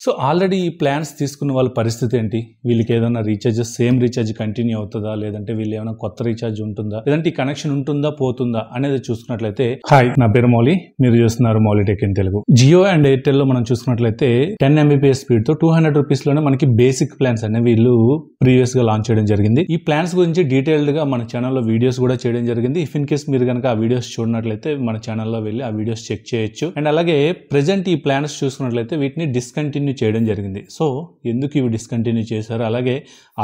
So already ఈ plans తీసుకున్న వాళ్ళ పరిస్థితి ఏంటి? వీళ్ళకి ఏదైనా రీఛార్జెస్ సేమ్ రీఛార్జ్ కంటిన్యూ అవుతుందా, లేదంటే వీళ్ళు ఏమైనా కొత్త రీఛార్జ్ ఉంటుందా, లేదంటే ఈ కనెక్షన్ ఉంటుందా పోతుందా అనేది చూసుకున్నట్లయితే, హాయ్, నా పేరు మౌలి, మీరు చూస్తున్నారు Mouli tech in Telugu. Jio and Airtel లో మనం చూసుకున్నట్లయితే 10 Mbps స్పీడ్ తో 200 రూపీస్ లోనే మనకి బేసిక్ ప్లాన్స్ అనేవి వీళ్ళు ప్రీవియస్ గా లాంచ్ చేయడం జరిగింది. ఈ ప్లాన్స్ గురించి డీటెయిల్డ్ గా మన ఛానల్లో వీడియోస్ కూడా చేయడం జరిగింది. ఇఫ్ ఇన్ కేస్ మీరు కనుక ఆ వీడియోస్ చూడనట్లయితే మన ఛానల్లో వెళ్ళి ఆ వీడియోస్ చెక్ చేయొచ్చు. అండ్ అలాగే ప్రెజెంట్ ఈ ప్లాన్స్ చూసుకున్నట్లయితే వీటిని డిస్కంటిన్యూ చేయడం జరిగింది. సో ఎందుకు ఇవి డిస్కంటిన్యూ చేశారు, అలాగే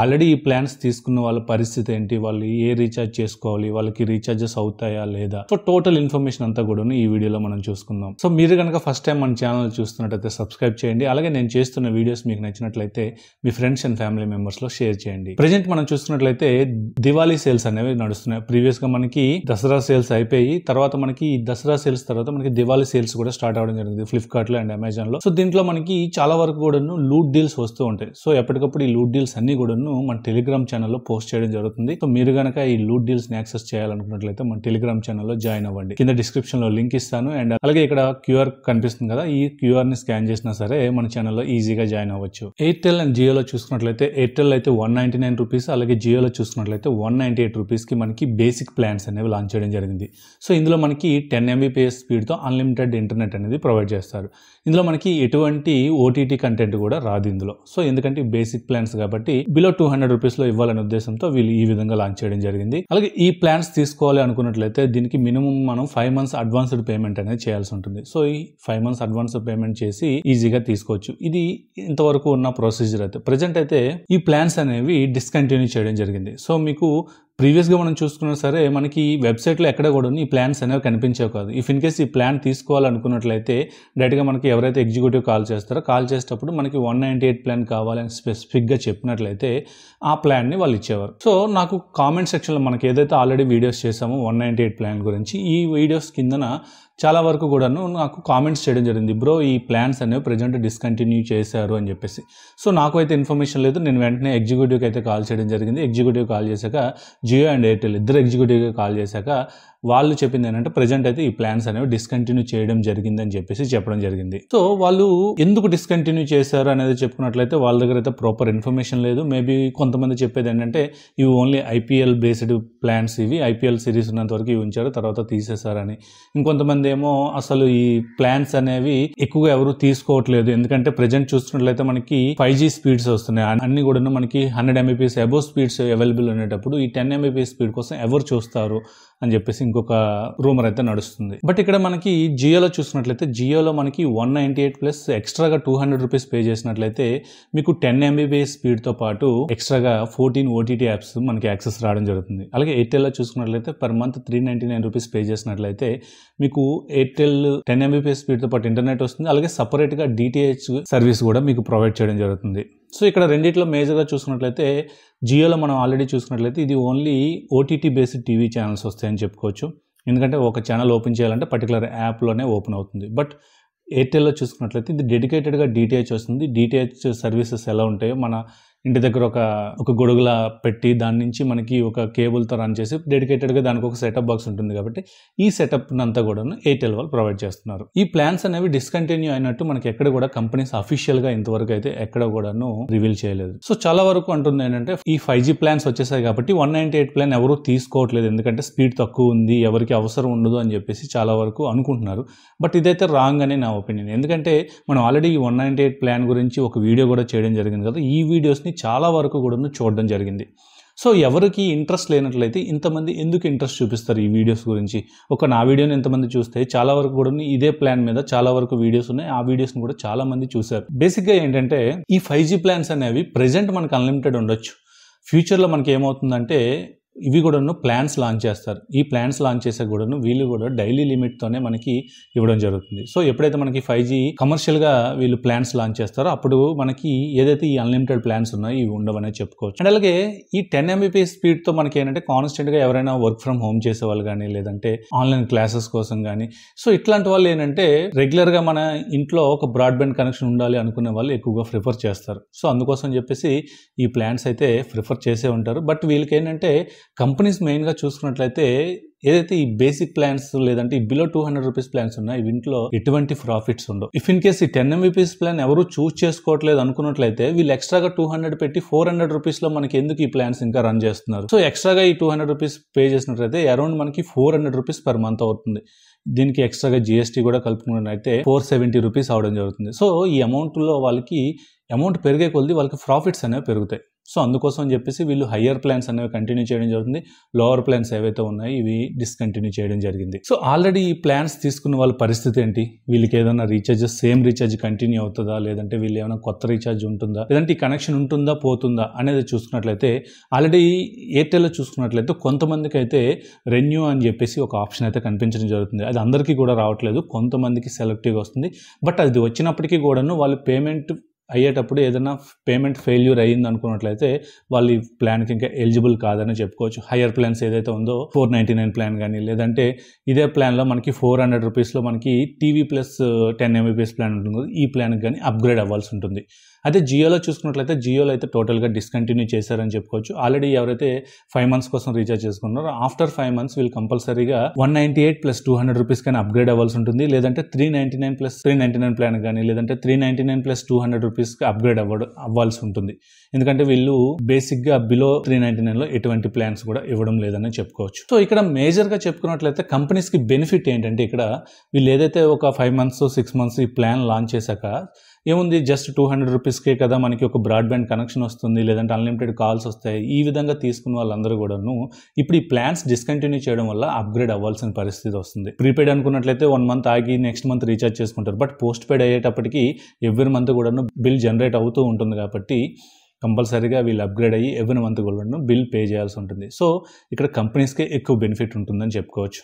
ఆల్రెడీ ఈ ప్లాన్స్ తీసుకున్న వాళ్ళ పరిస్థితి ఏంటి, వాళ్ళు ఏ రీఛార్జ్ చేసుకోవాలి, వాళ్ళకి రీఛార్జెస్ అవుతాయా లేదా, సో టోటల్ ఇన్ఫర్మేషన్ అంతా కూడా ఈ వీడియోలో మనం చూసుకుందాం. సో మీరు కనుక ఫస్ట్ టైం మన ఛానల్ చూస్తున్నట్లయితే సబ్స్క్రైబ్ చేయండి. అలాగే నేను చేస్తున్న వీడియోస్ మీకు నచ్చినట్లయితే మీ ఫ్రెండ్స్ అండ్ ఫ్యామిలీ మెంబర్స్ లో షేర్ చేయండి. ప్రెజెంట్ మనం చూస్తున్నట్లయితే దివాళీ సేల్స్ అనేవి నడుస్తున్నాయి. ప్రీవియస్ గా మనకి దసరా సేల్స్ అయిపోయి తర్వాత మనకి దసరా సేల్స్ తర్వాత మనకి దివాళీ సేల్స్ కూడా స్టార్ట్ అవడం జరిగింది ఫ్లిప్కార్ట్ లో అండ్ అమెజాన్ లో. సో దీంట్లో మనకి చాలా వరకు కూడాను లూట్ డీల్స్ వస్తూ ఉంటాయి. సో ఎప్పటికప్పుడు ఈ లూట్ డీల్స్ అన్ని కూడాను మన టెలిగ్రామ్ ఛానల్లో పోస్ట్ చేయడం జరుగుతుంది. సో మీరు కనుక ఈ లూట్ డీల్స్ ని యాక్సెస్ చేయాలనుకున్నట్లయితే మన టెలిగ్రామ్ ఛానల్లో జాయిన్ అవ్వండి. కింద డిస్క్రిప్షన్ లో లింక్ ఇస్తాను. అండ్ అలాగే ఇక్కడ క్యూఆర్ కనిపిస్తుంది కదా, ఈ క్యూఆర్ ని స్కాన్ చేసినా సరే మన ఛానల్లో ఈజీగా జాయిన్ అవ్వచ్చు. ఎయిర్టెల్ అండ్ జియోలో చూసుకున్నట్లయితే ఎయిర్టెల్ అయితే 199 రూపీస్, అలాగే జియోలో చూసుకున్నట్లయితే 198 రూపీస్ కి మనకి బేసిక్ ప్లాన్స్ అనేవి లాంచ్ చేయడం జరిగింది. సో ఇందులో మనకి 10 Mbps స్పీడ్ తో అన్లిమిటెడ్ ఇంటర్నెట్ అనేది ప్రొవైడ్ చేస్తారు. ఇందులో మనకి ఎటువంటి ఓటీటీ కంటెంట్ కూడా రాదు ఇందులో. సో ఎందుకంటే బేసిక్ ప్లాన్స్ కాబట్టి బిలో 200 రూపీస్ లో ఇవ్వాలనే ఉద్దేశంతో వీళ్ళు ఈ విధంగా లాంచ్ చేయడం జరిగింది. అలాగే ఈ ప్లాన్స్ తీసుకోవాలి అనుకున్నట్లయితే దీనికి మినిమం మనం 5 months అడ్వాన్స్డ్ పేమెంట్ అనేది చేయాల్సి ఉంటుంది. సో ఈ 5 months అడ్వాన్స్ పేమెంట్ చేసి ఈజీగా తీసుకోవచ్చు. ఇది ఇంతవరకు ఉన్న ప్రొసీజర్. అయితే ప్రెజెంట్ అయితే ఈ ప్లాన్స్ అనేవి డిస్కంటిన్యూ చేయడం జరిగింది. సో మీకు ప్రీవియస్ గా మనం చూసుకున్నా సరే మనకి వెబ్సైట్ లో ఎక్కడ కూడా ఈ ప్లాన్స్ అనేవి కనిపించేవి కాదు. ఇఫ్ ఇన్ కేస్ ఈ ప్లాన్ తీసుకోవాలనుకున్నట్లయితే డైరెక్ట్ గా మనకి ఎవరైతే ఎగ్జిక్యూటివ్ కాల్ చేస్తారో కాల్ చేసేటప్పుడు మనకి 198 ప్లాన్ కావాలని స్పెసిఫిక్ గా చెప్పినట్లయితే ఆ ప్లాన్ ని వాళ్ళు ఇచ్చేవారు. సో నాకు కామెంట్ సెక్షన్ లో మనకి ఏదైతే ఆల్రెడీ వీడియోస్ చేసామో 198 ప్లాన్ గురించి, ఈ వీడియోస్ కిందన చాలా వరకు కూడాను నాకు కామెంట్స్ చేయడం జరిగింది, బ్రో ఈ ప్లాన్స్ అనేవి ప్రెజెంట్ డిస్కంటిన్యూ చేశారు అని చెప్పేసి. సో నాకు అయితే ఇన్ఫర్మేషన్ లేదు. నేను వెంటనే ఎగ్జిక్యూటివ్కి అయితే కాల్ చేయడం జరిగింది. ఎగ్జిక్యూటివ్ కాల్ చేశాక జియో అండ్ ఎయిర్టెల్ ఇద్దరు ఎగ్జిక్యూటివ్కి కాల్ చేశాక వాళ్ళు చెప్పింది ఏంటంటే ప్రెజెంట్ అయితే ఈ ప్లాన్స్ అనేవి డిస్కంటిన్యూ చేయడం జరిగింది అని చెప్పేసి చెప్పడం జరిగింది. సో వాళ్ళు ఎందుకు డిస్కంటిన్యూ చేశారు అనేది చెప్పుకున్నట్లయితే వాళ్ళ దగ్గర అయితే ప్రాపర్ ఇన్ఫర్మేషన్ లేదు. మేబీ కొంతమంది చెప్పేది ఏంటంటే ఇవి ఓన్లీ ఐపీఎల్ బేస్డ్ ప్లాన్స్, ఇవి ఐపీఎల్ సిరీస్ ఉన్నంత వరకు ఇవి ఉంచారు, తర్వాత తీసేశారని. ఇంకొంతమంది ఏమో అసలు ఈ ప్లాన్స్ అనేవి ఎక్కువగా ఎవరు తీసుకోవట్లేదు, ఎందుకంటే ప్రెజెంట్ చూస్తున్నట్లయితే మనకి 5G స్పీడ్స్ వస్తున్నాయి. అన్ని కూడా మనకి 100 Mbps అబోవ్ స్పీడ్స్ అవైలబుల్ ఉండేటప్పుడు ఈ 10 Mbps స్పీడ్ కోసం ఎవరు చూస్తారు అని చెప్పేసి ఇంకొక రూమర్ అయితే నడుస్తుంది. బట్ ఇక్కడ మనకి జియోలో చూసుకున్నట్లయితే జియోలో మనకి 198 ప్లస్ ఎక్స్ట్రాగా 200 రూపీస్ పే చేసినట్లయితే మీకు 10 Mbps స్పీడ్ తో పాటు ఎక్స్ట్రాగా 14 OTT యాప్స్ మనకి యాక్సెస్ రావడం జరుగుతుంది. అలాగే ఎయిర్టెల్లో చూసుకున్నట్లయితే పర్ మంత్ 399 రూపీస్ పే చేసినట్లయితే మీకు ఎయిర్టెల్ 10 Mbps స్పీడ్ తో పాటు ఇంటర్నెట్ వస్తుంది. అలాగే సపరేట్ గా DTH సర్వీస్ కూడా మీకు ప్రొవైడ్ చేయడం జరుగుతుంది. సో ఇక్కడ రెండిట్లో మేజర్గా చూసుకున్నట్లయితే జియోలో మనం ఆల్రెడీ చూసుకున్నట్లయితే ఇది only OTT based TV channels వస్తాయని చెప్పుకోవచ్చు. ఎందుకంటే ఒక ఛానల్ ఓపెన్ చేయాలంటే పర్టికులర్ యాప్లోనే ఓపెన్ అవుతుంది. బట్ ఎయిర్టెల్లో చూసుకున్నట్లయితే ఇది డెడికేటెడ్గా DTH వస్తుంది. DTH సర్వీసెస్ ఎలా ఉంటాయో మన ఇంటి దగ్గర ఒక గొడుగులా పెట్టి దాని నుంచి మనకి ఒక కేబుల్తో రన్ చేసి డెడికేటెడ్గా దానికి ఒక సెటప్ బాక్స్ ఉంటుంది కాబట్టి ఈ సెటప్ అంతా కూడా ఎయిర్టెల్ వాళ్ళు ప్రొవైడ్ చేస్తున్నారు. ఈ ప్లాన్స్ అనేవి డిస్కంటిన్యూ అయినట్టు మనకి ఎక్కడ కూడా కంపెనీస్ అఫీషియల్ గా ఇంతవరకు అయితే ఎక్కడ కూడాను రివీల్ చేయలేదు. సో చాలా వరకు అంటుంది ఏంటంటే ఈ 5G ప్లాన్స్ వచ్చేసాయి కాబట్టి 198 ప్లాన్ ఎవరు తీసుకోవట్లేదు, ఎందుకంటే స్పీడ్ తక్కువ ఉంది, ఎవరికి అవసరం ఉండదు అని చెప్పేసి చాలా వరకు అనుకుంటున్నారు. బట్ ఇదైతే రాంగ్ అని నా ఒపీనియన్. ఎందుకంటే మనం ఆల్రెడీ 198 ప్లాన్ గురించి ఒక వీడియో కూడా చేయడం జరిగింది కదా, ఈ వీడియోస్ని చాలా వరకు కూడా చూడడం జరిగింది. సో ఎవరికి ఇంట్రెస్ట్ లేనట్లయితే ఇంతమంది ఎందుకు ఇంట్రెస్ట్ చూపిస్తారు ఈ వీడియోస్ గురించి? నా వీడియోని ఎంతమంది చూస్తే చాలా వరకు కూడా ఇదే ప్లాన్ మీద చాలా వరకు వీడియోస్ ఉన్నాయి, ఆ వీడియోస్ని కూడా చాలా మంది చూశారు. బేసిక్గా ఏంటంటే ఈ 5G ప్లాన్స్ అనేవి ప్రెజెంట్ మనకు అన్లిమిటెడ్ ఉండొచ్చు, ఫ్యూచర్లో మనకి ఏమవుతుందంటే ఇవి కూడాను ప్లాన్స్ లాంచ్ చేస్తారు. ఈ ప్లాన్స్ లాంచ్ చేసే కూడాను వీళ్ళు కూడా డైలీ లిమిట్తోనే మనకి ఇవ్వడం జరుగుతుంది. సో ఎప్పుడైతే మనకి 5G కమర్షియల్గా వీళ్ళు ప్లాన్స్ లాంచ్ చేస్తారో అప్పుడు మనకి ఏదైతే ఈ అన్లిమిటెడ్ ప్లాన్స్ ఉన్నాయో ఇవి ఉండవనే చెప్పుకోవచ్చు. అండ్ అలాగే ఈ 10 Mbps స్పీడ్తో మనకి ఏంటంటే కాన్స్టెంట్గా ఎవరైనా వర్క్ ఫ్రమ్ హోమ్ చేసే వాళ్ళు కానీ లేదంటే ఆన్లైన్ క్లాసెస్ కోసం కానీ, సో ఇట్లాంటి వాళ్ళు ఏంటంటే రెగ్యులర్గా మన ఇంట్లో ఒక బ్రాడ్బ్యాండ్ కనెక్షన్ ఉండాలి అనుకునే వాళ్ళు ఎక్కువగా ప్రిఫర్ చేస్తారు. సో అందుకోసం చెప్పేసి ఈ ప్లాన్స్ అయితే ప్రిఫర్ చేసే ఉంటారు. బట్ వీళ్ళకి ఏంటంటే కంపెనీస్ మెయిన్గా చూసుకున్నట్లయితే ఏదైతే ఈ బేసిక్ ప్లాన్స్ లేదంటే ఈ బిలో 200 రూపీస్ ప్లాన్స్ ఉన్నాయి వీటిలో ఎటువంటి ప్రాఫిట్స్ ఉండవు. ఇఫ్ ఇన్ కేస్ ఈ 10 MBPS ప్లాన్ ఎవరు చూస్ చేసుకోవట్లేదు అనుకున్నట్లయితే వీళ్ళు ఎక్స్ట్రాగా 200 పెట్టి 400 రూపీస్లో మనకి ఎందుకు ఈ ప్లాన్స్ ఇంకా రన్ చేస్తున్నారు. సో ఎక్స్ట్రాగా ఈ 200 రూపీస్ పే చేసినట్లయితే అరౌండ్ మనకి 400 రూపీస్ పర్ మంత్ అవుతుంది. దీనికి ఎక్స్ట్రాగా GST కూడా కలుపుకున్నట్లయితే 470 రూపీస్ అవడం జరుగుతుంది. సో ఈ అమౌంట్లో వాళ్ళకి అమౌంట్ పెరిగే కొద్ది వాళ్ళకి ప్రాఫిట్స్ అనేవి పెరుగుతాయి. సో అందుకోసం అని చెప్పేసి వీళ్ళు హయ్యర్ ప్లాన్స్ అనేవి కంటిన్యూ చేయడం జరుగుతుంది. లోవర్ ప్లాన్స్ ఏవైతే ఉన్నాయో ఇవి డిస్కంటిన్యూ చేయడం జరిగింది. సో ఆల్రెడీ ఈ ప్లాన్స్ తీసుకున్న వాళ్ళ పరిస్థితి ఏంటి, వీళ్ళకి ఏదైనా రీఛార్జెస్ సేమ్ రీఛార్జ్ కంటిన్యూ అవుతుందా, లేదంటే వీళ్ళు ఏమైనా కొత్త రీఛార్జ్ ఉంటుందా, లేదంటే ఈ కనెక్షన్ ఉంటుందా పోతుందా అనేది చూసుకున్నట్లయితే ఆల్రెడీ ఎయిర్టెల్లో చూసుకున్నట్లయితే కొంతమందికి అయితే రెన్యూ అని చెప్పేసి ఒక ఆప్షన్ అయితే కనిపించడం జరుగుతుంది. అది అందరికీ కూడా రావట్లేదు, కొంతమందికి సెలెక్టివ్గా వస్తుంది. బట్ అది వచ్చినప్పటికీ కూడాను వాళ్ళు పేమెంట్ అయ్యేటప్పుడు ఏదైనా పేమెంట్ ఫెయిల్యూర్ అయ్యింది అనుకున్నట్లయితే వాళ్ళు ఈ ప్లాన్కి ఇంకా ఎలిజిబుల్ కాదని చెప్పుకోవచ్చు. హయ్యర్ ప్లాన్స్ ఏదైతే ఉందో 499 ప్లాన్ కానీ లేదంటే ఇదే ప్లాన్లో మనకి 400 రూపీస్లో మనకి టీవీ ప్లస్ 10 MBPS ప్లాన్ ఉంటుంది, ఈ ప్లాన్కి కానీ అప్గ్రేడ్ అవ్వాల్సి ఉంటుంది. అదే జియోలో చూసుకున్నట్లయితే జియోలో అయితే టోటల్గా డిస్కంటిన్యూ చేశారని చెప్పుకోవచ్చు. ఆల్రెడీ ఎవరైతే 5 months కోసం రీఛార్జ్ చేసుకున్నారో ఆఫ్టర్ 5 months వీళ్ళు కంపల్సరీగా 198 ప్లస్ 200 రూపీస్ కానీ అప్గ్రేడ్ అవ్వాల్సి ఉంటుంది. లేదంటే 399 ప్లస్ 399 ప్లాన్ కానీ లేదంటే 399 ప్లస్ 200 రూపీస్కి అప్గ్రేడ్ అవ్వాల్సి ఉంటుంది. ఎందుకంటే వీళ్ళు బేసిక్గా బిలో 399లో ఎటువంటి ప్లాన్స్ కూడా ఇవ్వడం లేదని చెప్పుకోవచ్చు. సో ఇక్కడ మేజర్గా చెప్పుకున్నట్లయితే కంపెనీస్కి బెనిఫిట్ ఏంటంటే ఇక్కడ వీళ్ళు ఏదైతే ఒక 5 months 6 months ఈ ప్లాన్ లాంచ్ చేశాక ఏముంది, జస్ట్ 200 రూపీస్కే కదా మనకి ఒక బ్రాడ్బ్యాండ్ కనెక్షన్ వస్తుంది, లేదంటే అన్లిమిటెడ్ కాల్స్ వస్తాయి. ఈ విధంగా తీసుకున్న వాళ్ళందరూ కూడాను ఇప్పుడు ఈ ప్లాన్స్ డిస్కంటిన్యూ చేయడం వల్ల అప్గ్రేడ్ అవ్వాల్సిన పరిస్థితి వస్తుంది. ప్రీపెయిడ్ అనుకున్నట్లయితే 1 month ఆగి నెక్స్ట్ మంత్ రీఛార్జ్ చేసుకుంటారు. బట్ పోస్ట్ పెయిడ్ అయ్యేటప్పటికి ఎవ్రీ మంత్ కూడాను బిల్ జనరేట్ అవుతూ ఉంటుంది కాబట్టి కంపల్సరీగా వీళ్ళు అప్గ్రేడ్ అయ్యి ఎవ్రీ మంత్ కూడాను బిల్ పే చేయాల్సి ఉంటుంది. సో ఇక్కడ కంపెనీస్కే ఎక్కువ బెనిఫిట్ ఉంటుందని చెప్పుకోవచ్చు.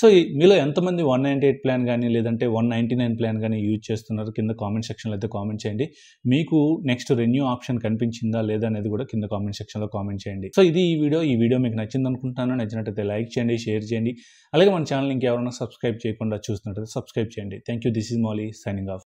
సో మీలో ఎంతమంది 198 ప్లాన్ కానీ లేదంటే 199 ప్లాన్ కానీ యూజ్ చేస్తున్నారు కింద కామెంట్ సెక్షన్లో అయితే కామెంట్ చేయండి. మీకు నెక్స్ట్ రెన్యూ ఆప్షన్ కనిపించిందా లేదా అనేది కూడా కింద కామెంట్ సెక్షన్లో కామెంట్ చేయండి. సో ఇది ఈ వీడియో మీకు నచ్చింది అనుకుంటున్నాను. నచ్చినట్టయితే లైక్ చేయండి, షేర్ చేయండి. అలాగే మన ఛానల్ ఇంకెవరైనా సబ్స్క్రైబ్ చేయకుండా చూస్తున్నట్టయితే సబ్స్క్రైబ్ చేయండి. Thank you. This is Mouli signing off.